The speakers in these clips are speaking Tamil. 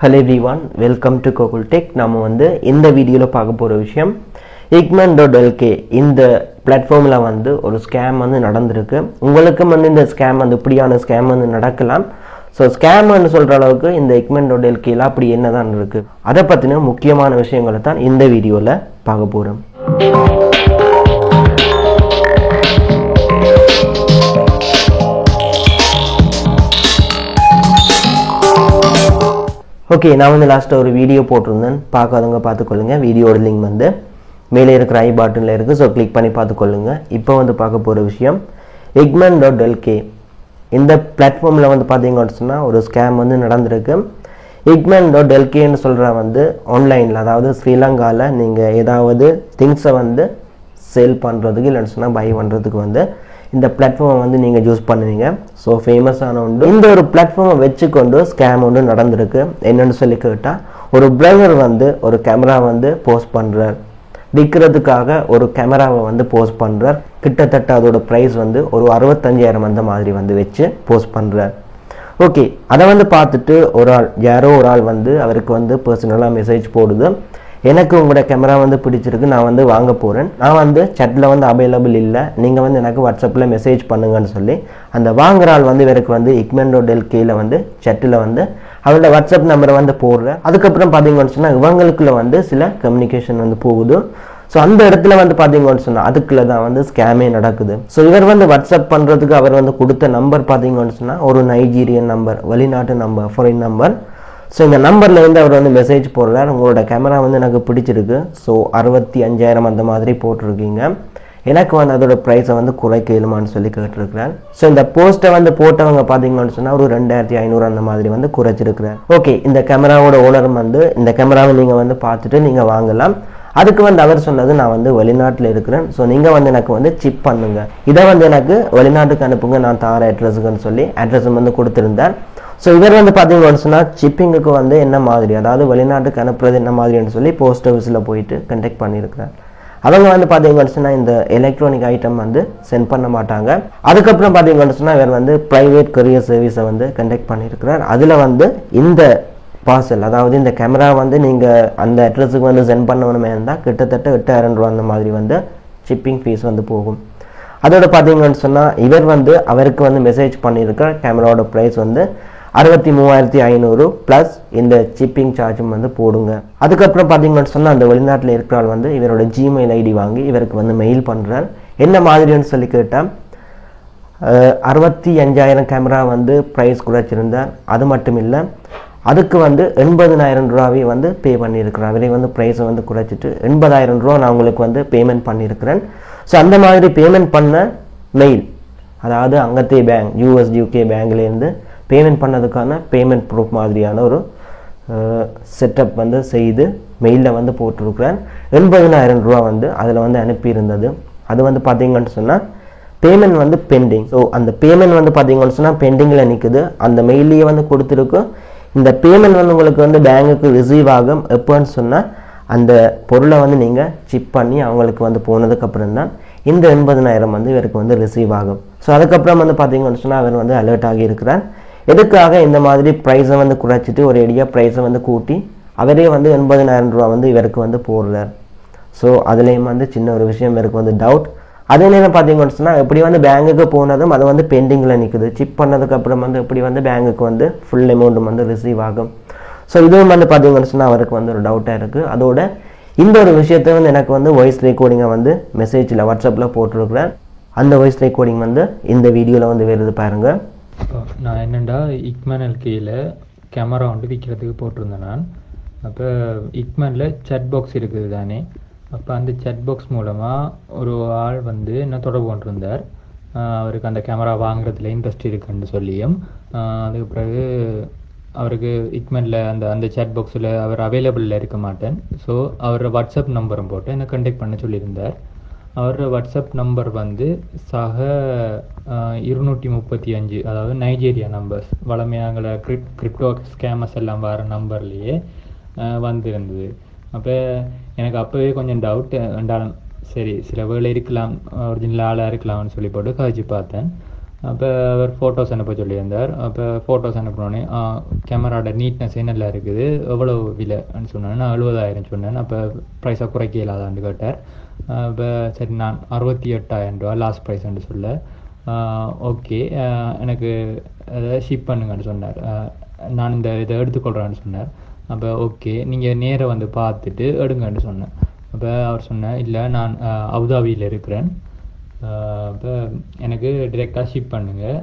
Hello everyone, welcome to Google Tech. நாம வந்து இந்த வீடியோல பார்க்க போற விஷயம் igman.lk இந்த பிளாட்ஃபார்ம்ல வந்து ஒரு ஸ்கேம் வந்து நடந்திருக்கு. உங்களுக்கு வந்து இந்த ஸ்கேம் வந்து இப்படியான ஸ்கேம் வந்து நடக்கலாம். சோ ஸ்கேம்னு சொல்ற அளவுக்கு இந்த igman.lk ல அப்படி என்னதான் இருக்கு? அத பத்தின முக்கியமான விஷயங்களை தான் இந்த வீடியோல பார்க்க போறோம். ஓகே, நான் வந்து லாஸ்ட்டாக ஒரு வீடியோ போட்டிருந்தேன், பார்க்காதவங்க பார்த்துக்கொள்ளுங்க. வீடியோட லிங்க் வந்து மேலே இருக்கிற ஐ பட்டனில் இருக்குது, ஸோ கிளிக் பண்ணி பார்த்துக்கொள்ளுங்க. இப்போ வந்து பார்க்க போகிற விஷயம் igman.lk இந்த பிளாட்ஃபார்மில் வந்து பார்த்தீங்கன்னு சொன்னால் ஒரு ஸ்கேம் வந்து நடந்திருக்கு. igman.lkன்னு சொல்கிற வந்து ஆன்லைனில், அதாவது ஸ்ரீலங்காவில் நீங்கள் ஏதாவது திங்ஸை வந்து சேல் பண்ணுறதுக்கு இல்லைன்னு சொன்னால் பை பண்ணுறதுக்கு வந்து இந்த பிளாட்ஃபார்மை வந்து நீங்கள் யூஸ் பண்ணுவீங்க. ஸோ ஃபேமஸான ஒன்று. இந்த ஒரு பிளாட்ஃபார்மை வச்சுக்கொண்டு ஸ்கேம் ஒன்று நடந்திருக்கு. என்னென்னு சொல்லி கேட்டால், ஒரு பிளவர் வந்து ஒரு கேமரா வந்து போஸ்ட் பண்ணுறார், விற்கிறதுக்காக ஒரு கேமராவை வந்து போஸ்ட் பண்ணுறார். கிட்டத்தட்ட அதோட ப்ரைஸ் வந்து ஒரு 65,000 அந்த மாதிரி வந்து வச்சு போஸ்ட் பண்ணுறார். ஓகே, அதை வந்து பார்த்துட்டு யாரோ ஒரு ஆள் வந்து அவருக்கு வந்து பர்சனலாக மெசேஜ் போடுது, எனக்கு உங்களோட கேமரா வந்து பிடிச்சிருக்கு, நான் வந்து வாங்க போகிறேன், நான் வந்து சட்டில் வந்து அவைலபிள் இல்லை, நீங்கள் வந்து எனக்கு வாட்ஸ்அப்பில் மெசேஜ் பண்ணுங்கன்னு சொல்லி அந்த வாங்குற ஆள் வந்து இவருக்கு வந்து igman.lkல வந்து சட்டில் வந்து அவரோட வாட்ஸ்அப் நம்பரை வந்து போடுறேன். அதுக்கப்புறம் பார்த்தீங்கன்னு சொன்னால் இவங்களுக்குள்ள வந்து சில கம்யூனிகேஷன் வந்து போகுது. ஸோ அந்த இடத்துல வந்து பார்த்தீங்கன்னு சொன்னால் அதுக்குள்ள தான் வந்து ஸ்கேமே நடக்குது. ஸோ இவர் வந்து வாட்ஸ்அப் பண்ணுறதுக்கு அவர் வந்து கொடுத்த நம்பர் பார்த்தீங்கன்னு சொன்னால் ஒரு நைஜீரியன் நம்பர், வெளிநாட்டு நம்பர், ஃபாரின் நம்பர். ஸோ இந்த நம்பரில் வந்து அவர் வந்து மெசேஜ் போடுறார், உங்களோட கேமரா வந்து எனக்கு பிடிச்சிருக்கு, ஸோ 65,000 அந்த மாதிரி போட்டிருக்கீங்க, எனக்கு வந்து அதோட ப்ரைஸை வந்து குறைக்க இயலுமான்னு சொல்லி கேட்டிருக்கிறார். ஸோ இந்த போஸ்ட்டை வந்து போட்டவங்க பார்த்தீங்கன்னு சொன்னால் ஒரு 2,500 அந்த மாதிரி வந்து குறைச்சிருக்கிறார். ஓகே, இந்த கேமராவோட ஓனரும் வந்து இந்த கேமராவை நீங்கள் வந்து பார்த்துட்டு நீங்கள் வாங்கலாம். அதுக்கு வந்து அவர் சொன்னது, நான் வந்து வெளிநாட்டில் இருக்கிறேன், ஸோ நீங்கள் வந்து எனக்கு வந்து சிப் பண்ணுங்க, இதை வந்து எனக்கு வெளிநாட்டுக்கு அனுப்புங்க, நான் தார அட்ரஸுக்குன்னு சொல்லி அட்ரஸ் வந்து கொடுத்துருந்தார். ஸோ இவர் வந்து பார்த்தீங்கன்னு சொன்னால் சிப்பிங்குக்கு வந்து என்ன மாதிரி, அதாவது வெளிநாட்டுக்கு அனுப்புறது என்ன மாதிரின்னு சொல்லி போஸ்ட் ஆஃபீஸில் போயிட்டு கண்டெக்ட் பண்ணியிருக்கிறார். அவங்க வந்து பார்த்தீங்கன்னு சொன்னால் இந்த எலக்ட்ரானிக் ஐட்டம் வந்து சென்ட் பண்ண மாட்டாங்க. அதுக்கப்புறம் பார்த்தீங்கன்னு சொன்னால் இவர் வந்து ப்ரைவேட் கொரியர் சர்வீஸை வந்து கண்டெக்ட் பண்ணியிருக்கிறார். அதில் வந்து இந்த பார்சல், அதாவது இந்த கேமரா வந்து நீங்கள் அந்த அட்ரஸுக்கு வந்து சென்ட் பண்ணணுமே இருந்தால் கிட்டத்தட்ட 8,000 ரூபா அந்த மாதிரி வந்து ஷிப்பிங் ஃபீஸ் வந்து போகும். அதோட பார்த்தீங்கன்னு சொன்னால் இவர் வந்து அவருக்கு வந்து மெசேஜ் பண்ணியிருக்கிற கேமராவோட ப்ரைஸ் வந்து 63,500 ப்ளஸ் இந்த ஷிப்பிங் சார்ஜும் வந்து போடுங்க. அதுக்கப்புறம் பார்த்தீங்கன்னு சொன்னால் அந்த வெளிநாட்டில் இருக்கிறாள் வந்து இவரோட ஜிமெயில் ஐடி வாங்கி இவருக்கு வந்து மெயில் பண்ணுறார். என்ன மாதிரின்னு சொல்லி கேட்டால், 65,000 கேமரா வந்து ப்ரைஸ் குறைச்சிருந்தார். அது மட்டும் இல்லை, அதுக்கு வந்து 80,000 ரூபாவே வந்து பே பண்ணியிருக்கிறேன். அவரே வந்து ப்ரைஸை வந்து குறைச்சிட்டு 80,000 ரூபா நான் உங்களுக்கு வந்து பேமெண்ட் பண்ணியிருக்கிறேன். ஸோ அந்த மாதிரி பேமெண்ட் பண்ண மெயில், அதாவது அங்கத்தே பேங்க், யூஎஸ் யூகே பேங்க்லேருந்து பேமெண்ட் பண்ணதுக்கான பேமெண்ட் ப்ரூஃப் மாதிரியான ஒரு செட்டப் வந்து செய்து மெயிலில் வந்து போட்டிருக்கிறேன். 80,000 ரூபா வந்து அதில் வந்து அனுப்பியிருந்தது. அது வந்து பார்த்தீங்கன்னு சொன்னால் பேமெண்ட் வந்து பெண்டிங். ஸோ அந்த பேமெண்ட் வந்து பார்த்தீங்கன்னு சொன்னால் பெண்டிங்கில் நிற்குது. அந்த மெயிலையே வந்து கொடுத்துருக்கும். இந்த பேமெண்ட் வந்து உங்களுக்கு வந்து பேங்குக்கு ரிசீவ் ஆகும் எப்போன்னு சொன்னால் அந்த பொருளை வந்து நீங்கள் சிப் பண்ணி அவங்களுக்கு வந்து போனதுக்கப்புறம் தான் இந்த 80,000 வந்து இவருக்கு வந்து ரிசீவ் ஆகும். ஸோ அதுக்கப்புறம் வந்து பார்த்தீங்கன்னு சொன்னால் அவர் வந்து அலர்ட் ஆகி இருக்கிறார். எதுக்காக இந்த மாதிரி ப்ரைஸை வந்து குறைச்சிட்டு ஒரு ஏடியா ப்ரைஸை வந்து கூட்டி அவரே வந்து 80,000 ரூபா வந்து இவருக்கு வந்து போடுறார். ஸோ அதுலேயும் வந்து சின்ன ஒரு விஷயம் இவருக்கு வந்து டவுட். அதே நேரம் பார்த்தீங்கன்னு சொன்னால் எப்படி வந்து பேங்குக்கு போனதும் அது வந்து பெண்டிங்கில் நிற்குது, சிப் பண்ணதுக்கப்புறம் வந்து எப்படி வந்து பேங்குக்கு வந்து ஃபுல் அமௌண்ட்டும் வந்து ரிசீவ் ஆகும். ஸோ இதுவும் வந்து பார்த்தீங்கன்னு சொன்னால் அவருக்கு வந்து ஒரு டவுட்டாக இருக்குது. அதோட இந்த ஒரு விஷயத்தை வந்து எனக்கு வந்து வாய்ஸ் ரெக்கார்டிங்கை வந்து மெசேஜில் வாட்ஸ்அப்பில் போட்டிருக்கிறேன். அந்த வாய்ஸ் ரெக்கார்டிங் வந்து இந்த வீடியோவில் வந்து வருது பாருங்கள். நான் என்னென்னா igman.lkல கேமரா வந்து விற்கிறதுக்கு போட்டிருந்தேன் நான். அப்போ igmanல சட் பாக்ஸ் இருக்குது தானே, அப்போ அந்த சட் பாக்ஸ் மூலமாக ஒரு ஆள் வந்து என்ன தொடர்பு கொண்டிருந்தார். அவருக்கு அந்த கேமரா வாங்குறதுல இன்ட்ரெஸ்ட் இருக்குன்னு சொல்லியும், அதுக்கு பிறகு அவருக்கு igmanல அந்த சட் பாக்ஸில் அவர் அவைலபிளில் இருக்க மாட்டேன், ஸோ அவரோட வாட்ஸ்அப் நம்பரும் போட்டு என்னை கண்டெக்ட் பண்ண சொல்லியிருந்தார். அவரோட வாட்ஸ்அப் நம்பர் வந்து 235, அதாவது நைஜீரியா நம்பர்ஸ், வளமையாங்கள கிரிப்டோ ஸ்கேமர்ஸ் எல்லாம் வர நம்பர்லேயே வந்திருந்தது. அப்போ எனக்கு அப்போவே கொஞ்சம் டவுட் என்றாலும் சரி சில வேலை இருக்கலாம், ஒரிஜினல் ஆளாக இருக்கலாம்னு சொல்லி போட்டு கழிச்சு பார்த்தேன். அப்போ அவர் ஃபோட்டோஸ் அனுப்ப சொல்லியிருந்தார். அப்போ ஃபோட்டோஸ் அனுப்பினோடனே கேமராவோட நீட்னஸ் நல்லா இருக்குது, எவ்வளோ விலைன்னு சொன்னேன். நான் 70,000 சொன்னேன். அப்போ ப்ரைஸாக குறைக்க இல்லாதான்னு கேட்டார். இப்போ சரி நான் 68,000 ரூபா லாஸ்ட் ப்ரைஸ்ன்னு சொல்ல, ஓகே எனக்கு அதை ஷிப் பண்ணுங்கன்னு சொன்னார். நான் இதை எடுத்துக்கொள்கிறேன்னு சொன்னார். அப்போ ஓகே நீங்கள் நேராக வந்து பார்த்துட்டு எடுங்கன்னு சொன்னேன். அப்போ அவர் சொன்னார், இல்லை நான் அபுதாபியில் இருக்கிறேன், இப்போ எனக்கு டிரெக்டாக ஷிப் பண்ணுங்கள்,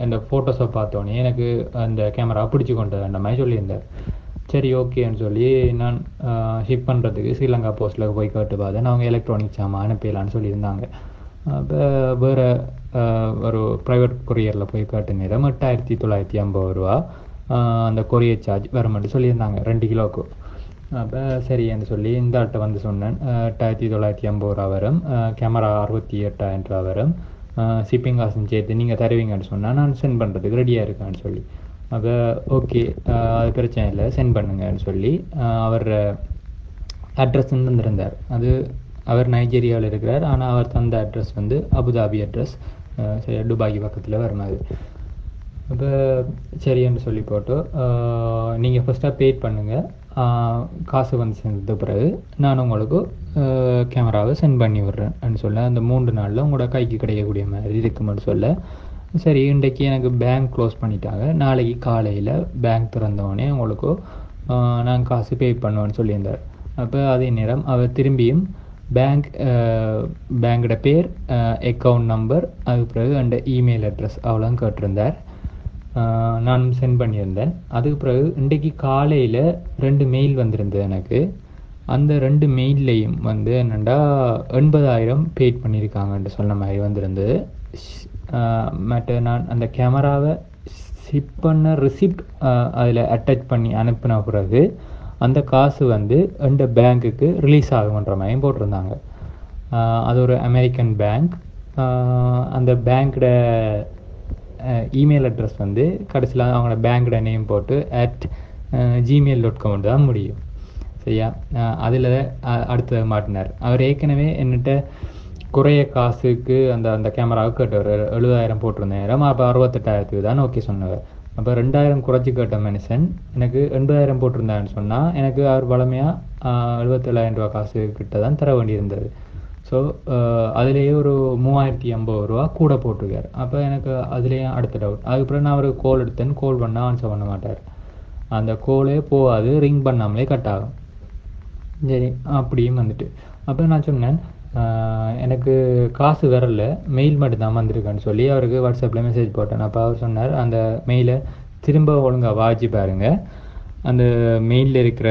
அந்த ஃபோட்டோஸை பார்த்தோன்னே எனக்கு அந்த கேமரா பிடிச்சி கொண்டு அந்த மாதிரி சொல்லியிருந்தார். சரி ஓகேன்னு சொல்லி நான் ஷிப் பண்ணுறதுக்கு ஸ்ரீலங்கா போஸ்ட்டில் போய் கேட்டு பார்த்தேன். அவங்க எலக்ட்ரானிக் சாமான் அனுப்பிடலான்னு சொல்லியிருந்தாங்க. அப்போ வேறு ஒரு ப்ரைவேட் கொரியரில் போய் கேட்ட நேரம் 8,950 ரூபா அந்த கொரியர் சார்ஜ் வர மட்டும் சொல்லியிருந்தாங்க 2 கிலோவுக்கு. அப்போ சரின்னு சொல்லி இந்த ஆட்டை வந்து சொன்னேன். 8,950 ரூபா வரும், கேமரா 68,000 ரூபா வரும், ஷிப்பிங் காசுன்னு சேர்த்து நீங்கள் தருவீங்கன்னு சொன்னால் நான் சென்ட் பண்ணுறதுக்கு ரெடியாக இருக்கேன்னு சொல்லி. அப்போ ஓகே அது பிரச்சனை இல்லை சென்ட் பண்ணுங்கன்னு சொல்லி அவர் அட்ரஸ் தந்திருந்தார். அது அவர் நைஜீரியாவில் இருக்கிறார், ஆனால் அவர் தந்த அட்ரஸ் வந்து அபுதாபி அட்ரஸ், சரி துபாய்க்கு பக்கத்தில் வர மாதிரி. அப்போ சரின்னு சொல்லி போட்டு நீங்கள் ஃபஸ்ட்டாக பெய்ட் பண்ணுங்கள், காசு வந்து சேர்ந்த பிறகு நான் உங்களுக்கு கேமராவை சென்ட் பண்ணி விட்றேன்னு சொல்ல, அந்த 3 நாளில் உங்களோட கைக்கு கிடைக்கக்கூடிய மாதிரி இருக்குமென்னு சொல்ல, சரி இன்றைக்கி எனக்கு பேங்க் க்ளோஸ் பண்ணிட்டாங்க, நாளைக்கு காலையில் பேங்க் திறந்தவொடனே உங்களுக்கு நாங்கள் காசு பே பண்ணுவேன்னு சொல்லியிருந்தார். அப்போ அதே நேரம் அவர் திரும்பியும் பேங்கோட பேர், அக்கௌண்ட் நம்பர், அதுக்கு பிறகு அந்த இமெயில் அட்ரஸ் அவ்வளோ கேட்டிருந்தார். நான் சென்ட் பண்ணியிருந்தேன். அதுக்கு பிறகு இன்றைக்கு காலையில் 2 மெயில் வந்திருந்தது எனக்கு. அந்த 2 மெயில்லையும் வந்து என்னென்னா 80,000 பெய்ட் பண்ணியிருக்காங்கன்ட்டு சொன்ன மாதிரி வந்திருந்தது. மற்ற நான் அந்த கேமராவை ஷிப் பண்ண ரிசிப்ட் அதில் அட்டாச் பண்ணி அனுப்பின பிறகு அந்த காசு வந்து அந்த பேங்க்குக்கு ரிலீஸ் ஆகுன்ற மாதிரியும் போட்டிருந்தாங்க. அது ஒரு அமெரிக்கன் பேங்க். அந்த பேங்க்கோட இமெயில் அட்ரஸ் வந்து கடைசியில் அவங்களோட பேங்க்கோட நேம் போட்டு @gmail.com தான் முடியும். சரியா, அதில் அடுத்த மாட்டினார். அவர் ஏற்கனவே என்கிட்ட குறைய காசுக்கு அந்த கேமராவுக்கு கேட்டவர் 70,000 போட்டிருந்த நேரம். அப்போ 68,000 தான் ஓகே சொன்னவர். அப்போ 2,000 குறைச்சி கேட்ட மனுஷன் எனக்கு 80,000 போட்டிருந்தான்னு சொன்னால் எனக்கு அவர் வளமையாக 77,000 ரூபா காசு கிட்ட தான் தர வேண்டியிருந்தது. ஸோ அதுலேயே ஒரு 3,050 ரூபா கூட போட்டிருக்கார். அப்போ எனக்கு அதுலேயே அடுத்த டவுட். அதுக்கப்புறம் நான் அவருக்கு கால் எடுத்தேன். கால் பண்ணால் ஆன்சர் பண்ண மாட்டார், அந்த கோலே போகாது, ரிங் பண்ணாமலே கட் ஆகும். சரி அப்படியும் வந்துட்டு அப்போ நான் சொன்னேன், எனக்கு காசு வரல, மெயில் மட்டும் தான் வந்திருக்குன்னு சொல்லி அவருக்கு வாட்ஸ்அப்பில் மெசேஜ் போட்டேன். அப்போ அவர் சொன்னார், அந்த மெயிலை திரும்ப ஒழுங்காக வாட்சி பாருங்கள், அந்த மெயிலில் இருக்கிற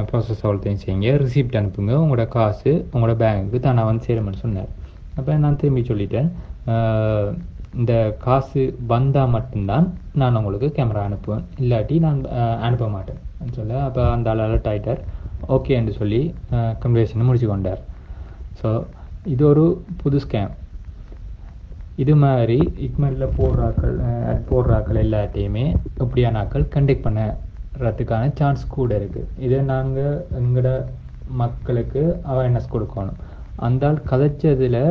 ப்ராசஸ் அவ்வளோத்தையும் செய்யுங்க, ரிசிப்ட் அனுப்புங்க, உங்களோட காசு உங்களோட பேங்க்குக்கு தானே வந்து சேரும்னு சொன்னார். அப்போ நான் திரும்பி சொல்லிட்டேன், இந்த காசு வந்தால் மட்டும்தான் நான் உங்களுக்கு கேமரா அனுப்புவேன், இல்லாட்டி நான் அனுப்ப மாட்டேன் சொல்ல. அப்போ அந்த ஆள் அலர்ட் ஆகிட்டார். ஓகேன்னு சொல்லி கன்வர்சேஷனை முடிச்சு கொண்டார். ஸோ இது ஒரு புது ஸ்கேம். இது மாதிரி இக்மெண்டில் போடுறாக்கள் எல்லாத்தையுமே இப்படியான ஆக்கள் கண்டக்ட் பண்ணுறதுக்கான சான்ஸ் கூட இருக்குது. இதை நாங்கள் எங்களோட மக்களுக்கு அவேர்னஸ் கொடுக்கணும். அந்த ஆள் கதைச்சதில்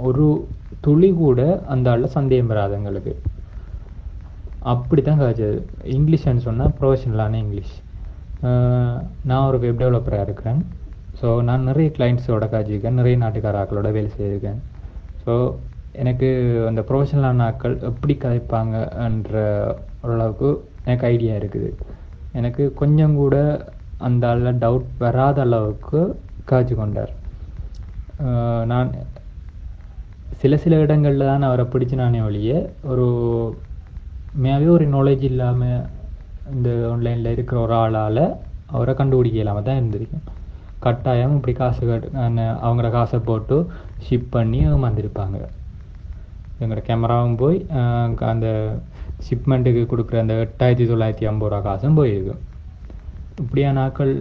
ஒரு துளி கூட அந்த ஆளில் சந்தேகம் வராதவங்களுக்கு அப்படி தான் கதைச்சது. இங்கிலீஷ்னு சொன்னால் ப்ரொஃபஷனலான இங்கிலீஷ். நான் ஒரு வெப் டெவலப்பராக இருக்கிறேன். ஸோ நான் நிறைய கிளைண்ட்ஸோட காய்ச்சிருக்கேன், நிறைய நாட்டுக்கார ஆக்களோட வேலை செய்திருக்கேன். ஸோ எனக்கு அந்த ப்ரொஃபஷனலான ஆக்கள் எப்படி கதைப்பாங்கன்ற ஓரளவுக்கு எனக்கு ஐடியா இருக்குது. எனக்கு கொஞ்சம் கூட அந்த ஆளில் டவுட் வராத அளவுக்கு காய்ச்சி கொண்டார். நான் சில இடங்களில் தான் அவரை பிடிச்சி நானே ஒழிய ஒரு மேலே ஒரு நாலேஜ் இல்லாமல் இந்த ஆன்லைனில் இருக்கிற ஒரு ஆளால் அவரை கண்டுபிடிக்க இல்லாமல் தான் இருந்திருக்கேன். கட்டாயம் இப்படி காசு அவங்களோட காசை போட்டு ஷிப் பண்ணி வந்திருப்பாங்க. எங்களோட கேமராவும் போய் அந்த ஷிப்மெண்ட்டுக்கு கொடுக்குற அந்த 8,950 ரூபா காசும் போயிருக்கும். இப்படியான ஆக்கள்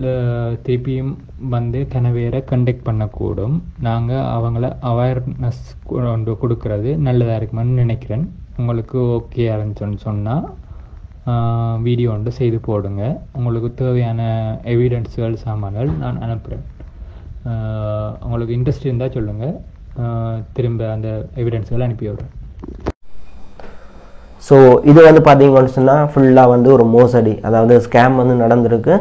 திருப்பியும் வந்து கனவேரை கண்டக்ட் பண்ணக்கூடும். நாங்கள் அவங்கள அவேர்னஸ் கொண்டு கொடுக்கறது நல்லதாக இருக்குமென்னு நினைக்கிறேன். உங்களுக்கு ஓகே இருந்துச்சுன்னு சொன்னால் வீடியோ ஒன்று செய்து போடுங்க. உங்களுக்கு தேவையான எவிடன்ஸுகள் சாமான்கள் நான் அனுப்புகிறேன். உங்களுக்கு இன்ட்ரெஸ்ட் இருந்தால் சொல்லுங்கள், திரும்ப அந்த எவிடன்ஸுகள் அனுப்பி விடுறேன். ஸோ இது வந்து பார்த்தீங்கன்னு சொன்னால் ஃபுல்லாக வந்து ஒரு மோசடி, அதாவது ஸ்கேம் வந்து நடந்திருக்கு.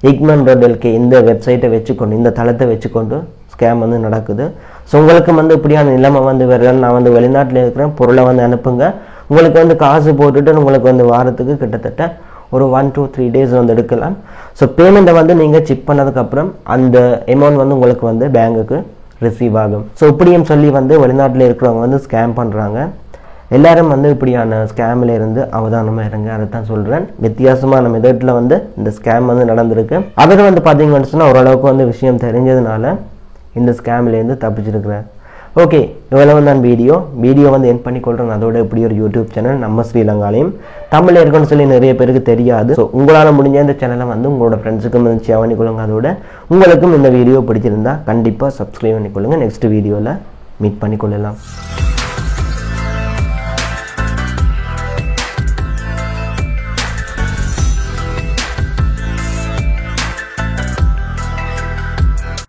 igman.lk இந்த வெப்சைட்டை வச்சுக்கொண்டு, இந்த தளத்தை வச்சுக்கொண்டு ஸ்கேம் வந்து நடக்குது. ஸோ உங்களுக்கு வந்து இப்படியான நிலைமை வந்து வருது, நான் வந்து வெளிநாட்டில் இருக்கிறேன், பொருளை வந்து அனுப்புங்க, உங்களுக்கு வந்து காசு போட்டுட்டு உங்களுக்கு வந்து வாரத்துக்கு கிட்டத்தட்ட ஒரு 1 to 3 days வந்து எடுக்கலாம். ஸோ பேமெண்ட்டை வந்து நீங்கள் செக் பண்ணதுக்கப்புறம் அந்த அமௌண்ட் வந்து உங்களுக்கு வந்து பேங்குக்கு ரிசீவ் ஆகும். ஸோ இப்படியும் சொல்லி வந்து வெளிநாட்டில் இருக்கிறவங்க வந்து ஸ்கேம் பண்ணுறாங்க. எல்லாரும் வந்து இப்படியான ஸ்கேமில் இருந்து அவதானமாக இருங்க, அதை தான் சொல்கிறேன். வித்தியாசமான மெத்தடில் வந்து இந்த ஸ்கேம் வந்து நடந்திருக்கு. அவர் வந்து பார்த்தீங்கன்னு சொன்னால் ஓரளவுக்கு வந்து விஷயம் தெரிஞ்சதுனால இந்த ஸ்கேம்லேருந்து தப்பிச்சிருக்கிறார். ஓகே, இவ்வளவு தான் வீடியோ வந்து என் பண்ணிக்கொள்கிறேன். அதோட இப்படி ஒரு யூடியூப் சேனல் நம்ம ஸ்ரீலங்காலையும் தமிழில் இருக்குன்னு சொல்லி நிறைய பேருக்கு தெரியாது. ஸோ உங்களால் முடிஞ்ச இந்த சேனலை வந்து உங்களோட ஃப்ரெண்ட்ஸுக்கும் வந்து ஷேர் பண்ணிக்கொள்ளுங்க. அதோட உங்களுக்கும் இந்த வீடியோ பிடிச்சிருந்தா கண்டிப்பாக சப்ஸ்கிரைப் பண்ணிக்கொள்ளுங்க. நெக்ஸ்ட் வீடியோவில் மீட் பண்ணிக்கொள்ளலாம்.